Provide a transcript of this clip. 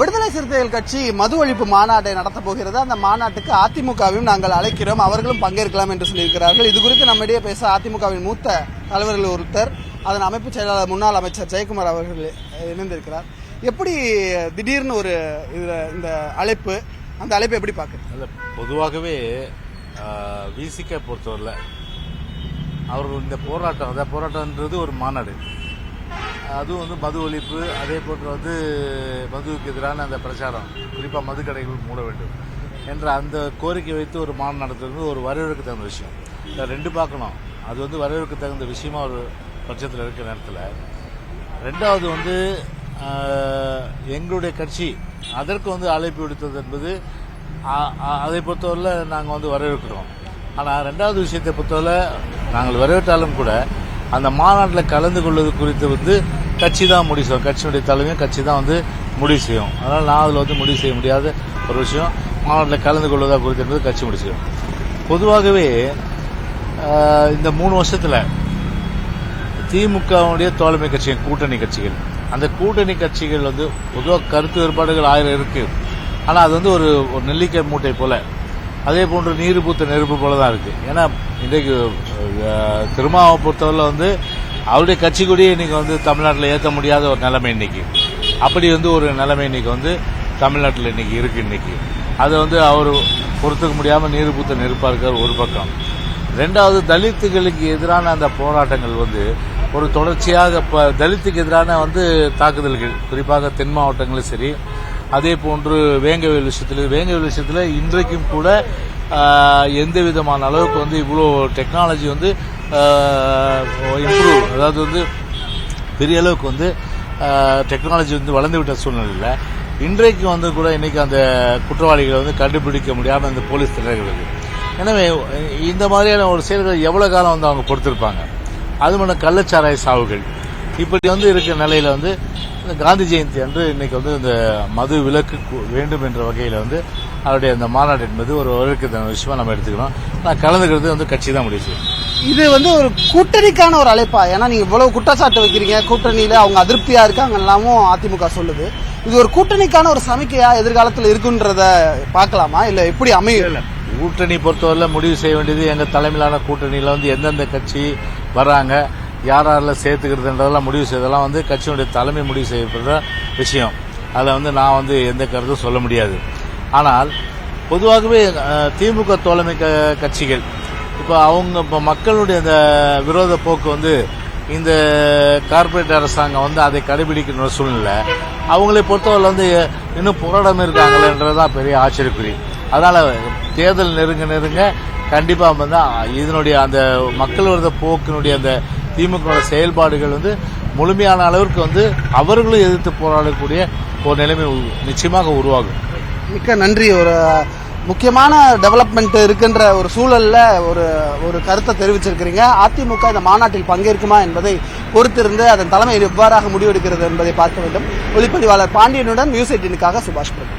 விடுதலை சிறுத்தைகள் கட்சி மது ஒழிப்பு மாநாட்டை நடத்த போகிறது. அந்த மாநாட்டுக்கு அதிமுகவையும் நாங்கள் அழைக்கிறோம், அவர்களும் பங்கேற்கலாம் என்று சொல்லியிருக்கிறார்கள். இது குறித்து நம்மிடையே பேச அதிமுகவின் மூத்த தலைவர்கள் ஒருத்தர், அதன் அமைப்பு செயலாளர் முன்னாள் அமைச்சர் ஜெயக்குமார் அவர்கள் இணைந்திருக்கிறார். எப்படி திடீர்னு ஒரு இந்த அழைப்பு, அந்த அழைப்பை எப்படி பார்க்குறது? பொதுவாகவே விசிக பொறுத்தவரையில் அவர்கள் இந்த போராட்டம்ன்றது ஒரு மாநாடு, அதுவும் மது ஒழிப்பு, அதே போன்று மதுவுக்கு எதிரான அந்த பிரச்சாரம், குறிப்பாக மது கடைகள் மூட வேண்டும் என்ற அந்த கோரிக்கை வைத்து ஒரு மாநாடு நடத்துறது ஒரு வரவேற்க தகுந்த விஷயம். இந்த ரெண்டு பார்க்கணும். அது வரவேற்க தகுந்த விஷயமா ஒரு பட்சத்தில் இருக்கிற நேரத்தில், ரெண்டாவது எங்களுடைய கட்சி அதற்கு அழைப்பு விடுத்தது என்பது அதை பொறுத்தவரையில் நாங்கள் வரவேற்கிறோம். ஆனால் ரெண்டாவது விஷயத்தை பொறுத்தவரை நாங்கள் வரவேற்றாலும் கூட அந்த மாநாட்டில் கலந்து கொள்வது குறித்து கட்சி தான் முடிவு செய்யும். கட்சியினுடைய தலைமையும் கட்சி தான் முடிவு செய்யும். அதனால் நான் அதில் முடிவு செய்ய முடியாத ஒரு விஷயம். மாநாட்டில் கலந்து கொள்வதா குறித்து என்பது கட்சி முடிவு செய்யும். பொதுவாகவே இந்த 3 வருஷத்தில் திமுகவுடைய தோழமை கட்சிகள், கூட்டணி கட்சிகள், அந்த கூட்டணி கட்சிகள் பொதுவாக கருத்து வேறுபாடுகள் 1000 இருக்கு. ஆனால் அது ஒரு நெல்லிக்காய் மூட்டை போல, அதே போன்று நீர் பூத்த நெருப்பு போல தான் இருக்கு. ஏன்னா இன்றைக்கு திருமாவை பொறுத்தவரை அவருடைய கட்சி கூடயே இன்னைக்கு தமிழ்நாட்டில் ஏற்ற முடியாத ஒரு நிலைமை இன்னைக்கு. அப்படி ஒரு நிலைமை இன்னைக்கு தமிழ்நாட்டில் இன்னைக்கு இருக்கு. இன்னைக்கு அதை அவர் பொறுத்துக்க முடியாமல் நீர் பூத்த நெருப்பா இருக்கார் ஒரு பக்கம். ரெண்டாவது, தலித்துகளுக்கு எதிரான அந்த போராட்டங்கள் ஒரு தொடர்ச்சியாக தலித்துக்கு எதிரான தாக்குதல்கள், குறிப்பாக தென் மாவட்டங்களும் சரி, அதே போன்று வேங்கவேல் விஷயத்தில் இன்றைக்கும் கூட எந்த விதமான அளவுக்கு இவ்வளோ டெக்னாலஜி இம்ப்ரூவ், அதாவது பெரிய அளவுக்கு டெக்னாலஜி வளர்ந்துவிட்ட சூழ்நிலையில் இன்றைக்கு கூட இன்னைக்கு அந்த குற்றவாளிகளை கண்டுபிடிக்க முடியாமல் இந்த போலீஸ் திணறுகிறது. எனவே இந்த மாதிரியான ஒரு செயல்கள் எவ்வளவு காலம் அவங்க பொறுத்திருப்பாங்க? அது மட்டும் கள்ளச்சாராய சாவுகள் இப்படி இருக்கிற நிலையில இந்த காந்தி ஜெயந்தி அன்று இன்னைக்கு இந்த மது விலக்கு வேண்டும் என்ற வகையில் அவருடைய அந்த மாநாடு என்பது ஒரு வரவேற்க விஷயமா நம்ம எடுத்துக்கிறோம். நான் கலந்துக்கிறது கட்சி தான் முடிவு செய்யும். இது ஒரு கூட்டணிக்கான ஒரு அழைப்பா? ஏன்னா நீங்க இவ்வளவு குற்றச்சாட்டு வைக்கிறீங்க, கூட்டணியில அவங்க அதிருப்தியா இருக்காங்க எல்லாமும் அதிமுக சொல்லுது. இது ஒரு கூட்டணிக்கான ஒரு சமிக்கையா எதிர்காலத்தில் இருக்குன்றத பார்க்கலாமா, இல்ல எப்படி அமையும்? கூட்டணி பொறுத்தவரை முடிவு செய்ய வேண்டியது எங்க தலைமையிலான கூட்டணியில எந்தெந்த கட்சி வராங்க, யாரெல்லாம் சேர்த்துக்கிறதுன்றதெல்லாம் முடிவு செய்ததெல்லாம் கட்சியினுடைய தலைமை முடிவு செய்யப்படுற விஷயம். அதில் நான் எந்த கருத்தும் சொல்ல முடியாது. ஆனால் பொதுவாகவே திமுக தோழமை கட்சிகள் இப்போ மக்களுடைய இந்த விரோத போக்கு இந்த கார்பரேட் அரசாங்கம் அதை கடைபிடிக்கிற சூழ்நிலை, அவங்களை பொறுத்தவரை இன்னும் போராடாம இருக்காங்களேன்றதுதான் பெரிய ஆச்சரியக்குறி. அதனால தேர்தல் நெருங்க கண்டிப்பா இதனுடைய அந்த மக்கள் விரோத போக்கினுடைய அந்த திமுக செயல்பாடுகள் முழுமையான அளவிற்கு அவர்களும் எதிர்த்து போராடக்கூடிய ஒரு நிலைமை நிச்சயமாக உருவாகும். மிக்க நன்றி. ஒரு முக்கியமான டெவலப்மெண்ட் இருக்கின்ற ஒரு சூழல்ல ஒரு கருத்தை தெரிவிச்சிருக்கிறீங்க. அதிமுக இந்த மாநாட்டில் பங்கேற்குமா என்பதை பொறுத்திருந்து அதன் தலைமையில் எவ்வாறாக முடிவெடுக்கிறது என்பதை பார்க்க வேண்டும். ஒளிப்பதிவாளர் பாண்டியனுடன் நியூஸ் 18க்காக சுபாஷ் பிரபு.